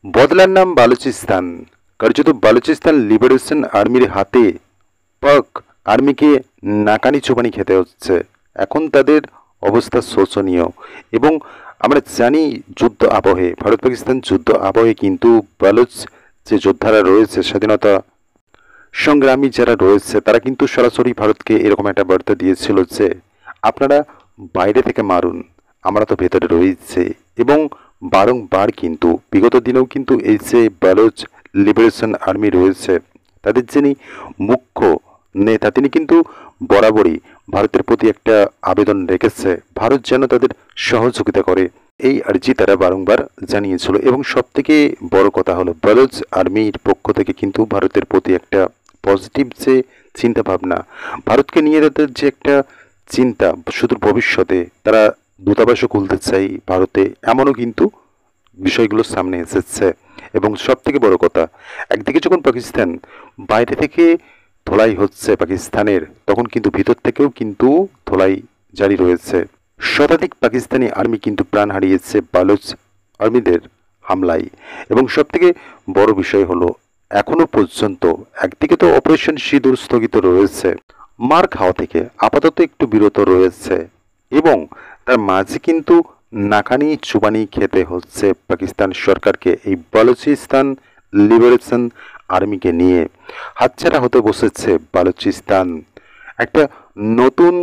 বদলার নাম বালুচিস্তান। কার্যত বালুচিস্তান লিবারেশন আর্মির হাতে পাক আর্মিকে নাকানি চোবানি খেতে হচ্ছে। এখন তাদের অবস্থা শোচনীয়। এবং আমরা জানি যুদ্ধ আবহে, ভারত পাকিস্তান যুদ্ধ আবহে কিন্তু বালুচ যে যোদ্ধারা রয়েছে, স্বাধীনতা সংগ্রামী যারা রয়েছে, তারা কিন্তু সরাসরি ভারতকে এরকম একটা বার্তা দিয়েছিল যে আপনারা বাইরে থেকে মারুন, আমরা তো ভেতরে রয়েছে। এবং বারংবার কিন্তু বিগত দিনেও কিন্তু এই যে বালুচ লিবারেশন আর্মি রয়েছে, তাদের যিনি মুখ্য নেতা, তিনি কিন্তু বরাবরই ভারতের প্রতি একটা আবেদন রেখেছে, ভারত যেন তাদের সহযোগিতা করে। এই আর্জি তারা বারংবার জানিয়েছিল। এবং সব থেকে বড় কথা হলো, বালুচ আর্মির পক্ষ থেকে কিন্তু ভারতের প্রতি একটা পজিটিভ যে চিন্তা ভাবনা, ভারতকে নিয়ে তাদের যে একটা চিন্তা, সুদূর ভবিষ্যতে তারা দূতাবাসও খুলতে চাই ভারতে, এমনও কিন্তু বিষয়গুলো সামনে এসেছে। এবং সব থেকে বড় কথা, একদিকে যখন পাকিস্তান বাইরে থেকে ধোলাই হচ্ছে পাকিস্তানের, তখন কিন্তু ভিতর থেকেও কিন্তু ধোলাই জারি রয়েছে। শতাধিক পাকিস্তানি আর্মি কিন্তু প্রাণ হারিয়েছে বালুচ আর্মিদের হামলায়। এবং সব থেকে বড় বিষয় হলো, এখনো পর্যন্ত একদিকে তো অপারেশন সিঁদুর স্থগিত রয়েছে, মার খাওয়া থেকে আপাতত একটু বিরত রয়েছে, এবং তার মাঝে কিন্তু নাকানি চুবানি খেতে হচ্ছে পাকিস্তান সরকারকে এই বালুচিস্তান লিবারেশন আর্মিকে নিয়ে। হাতছাড়া হতে বসেছে বালুচিস্তান। একটা নতুন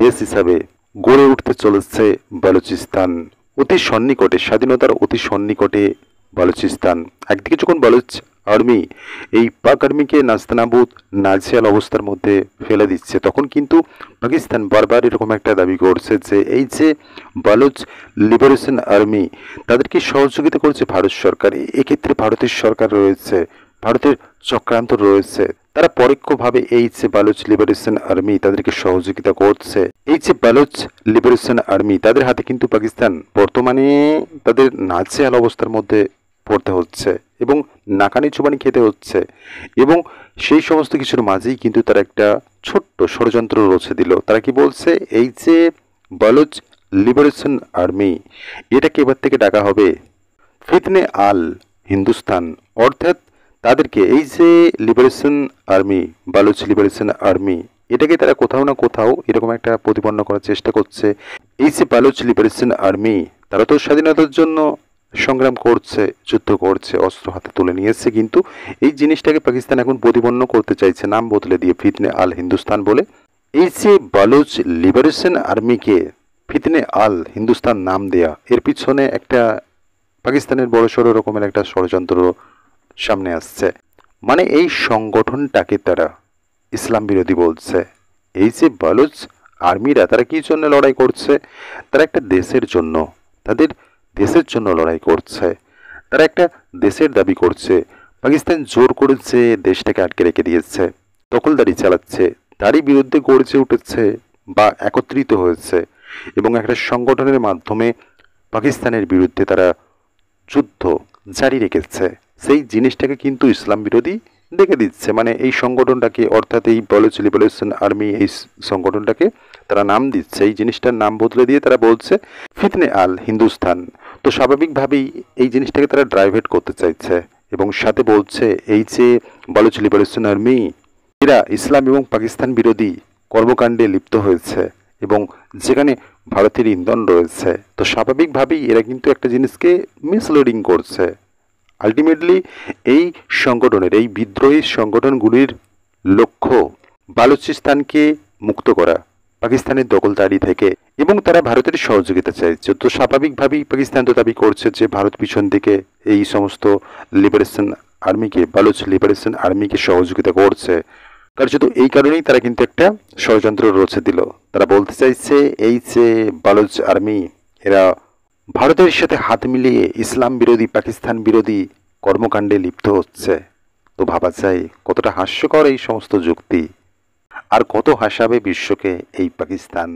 দেশ হিসাবে গড়ে উঠতে চলেছে বালুচিস্তান, অতি সন্নিকটে, স্বাধীনতার অতি সন্নিকটে বালুচিস্তান। একদিকে যখন বালুচ আর্মি এই পাক আর্মিকে নাস্তানাবুদ নাজেহাল অবস্থার মধ্যে ফেলে দিচ্ছে, তখন কিন্তু পাকিস্তান বারবার এরকম একটা দাবি করছে যে এই যে বালুচ লিবারেশন আর্মি, তাদেরকে সহযোগিতা করছে ভারত সরকার। এক্ষেত্রে ভারতের সরকার রয়েছে, ভারতের চক্রান্ত রয়েছে, তারা পরোক্ষভাবে এই যে বালুচ লিবারেশন আর্মি তাদেরকে সহযোগিতা করছে। এই যে বালুচ লিবারেশন আর্মি, তাদের হাতে কিন্তু পাকিস্তান বর্তমানে তাদের নাজেহাল অবস্থার মধ্যে পড়তে হচ্ছে এবং নাকানি চুবানি খেতে হচ্ছে। এবং সেই সমস্ত কিছুর মাঝেই কিন্তু তারা একটা ছোট্ট ষড়যন্ত্র রচে দিল। তারা কি বলছে, এই যে বালুচ লিবারেশন আর্মি, এটাকে এবার থেকে ডাকা হবে ফিতনে আল হিন্দুস্তান। অর্থাৎ তাদেরকে এই যে liberation army, Baloch liberation army, এটাকে তারা কোথাও না কোথাও এরকম একটা প্রতিপন্ন করার চেষ্টা করছে। এই যে বালুচ লিবারেশন আর্মি, তারা তো স্বাধীনতার জন্য সংগ্রাম করছে, যুদ্ধ করছে, অস্ত্র হাতে তুলে নিয়েছে, কিন্তু এই জিনিসটাকে পাকিস্তান এখন প্রতিপন্ন করতে চাইছে নাম বদলে দিয়ে ফিতনে আল হিন্দুস্তান বলে। এই যে বালুচ লিবারেশন আর্মিকে ফিতনে আল হিন্দুস্তান নাম দেয়া, এর পিছনে একটা পাকিস্তানের বড়সড় রকমের একটা ষড়যন্ত্র সামনে আসছে। মানে এই সংগঠনটাকে তারা ইসলাম বিরোধী বলছে। এই যে বালুচ আর্মিরা, তারা কি জন্য লড়াই করছে? তারা একটা দেশের জন্য, তাদের দেশের জন্য লড়াই করছে। তারা একটা দেশের দাবি করছে। পাকিস্তান জোর করেছে, দেশটাকে আটকে রেখে দিয়েছে, দখলদারি চালাচ্ছে, তারই বিরুদ্ধে গর্জে উঠেছে বা একত্রিত হয়েছে এবং একটা সংগঠনের মাধ্যমে পাকিস্তানের বিরুদ্ধে তারা যুদ্ধ জারি রেখেছে। সেই জিনিসটাকে কিন্তু ইসলাম বিরোধী দেখে দিচ্ছে। মানে এই সংগঠনটাকে, অর্থাৎ এই বালুচ লিবারেশন আর্মি, এই সংগঠনটাকে তারা নাম দিচ্ছে, এই জিনিসটার নাম বদলে দিয়ে তারা বলছে ফিতনে আল হিন্দুস্তান। তো স্বাভাবিকভাবেই এই জিনিসটাকে তারা ড্রাইভেট করতে চাইছে এবং সাথে বলছে এই যে বালুচ লিবারেশন আর্মি, এরা ইসলাম এবং পাকিস্তান বিরোধী কর্মকাণ্ডে লিপ্ত হয়েছে এবং যেখানে ভারতের ইন্ধন রয়েছে। তো স্বাভাবিকভাবেই এরা কিন্তু একটা জিনিসকে মিসলিডিং করছে। আলটিমেটলি এই সংগঠনের, এই বিদ্রোহী সংগঠনগুলির লক্ষ্য বালুচিস্তানকে মুক্ত করা পাকিস্তানের দখলদারি থেকে, এবং তারা ভারতের সহযোগিতা চাইছে। তো স্বাভাবিকভাবেই পাকিস্তান তো দাবি করছে যে ভারত পিছন থেকে এই সমস্ত লিবারেশন আর্মিকে, বালুচ লিবারেশন আর্মিকে সহযোগিতা করছে। কার্যত এই কারণেই তারা কিন্তু একটা ষড়যন্ত্র রচে দিল। তারা বলতে চাইছে এই যে বালুচ আর্মি, এরা ভারতের সাথে হাত মিলিয়ে ইসলাম বিরোধী, পাকিস্তান বিরোধী কর্মকাণ্ডে লিপ্ত হচ্ছে। তো ভাবা যায় কতটা হাস্যকর এই সমস্ত যুক্তি, আর কত হাসাবে বিশ্বকে এই পাকিস্তান।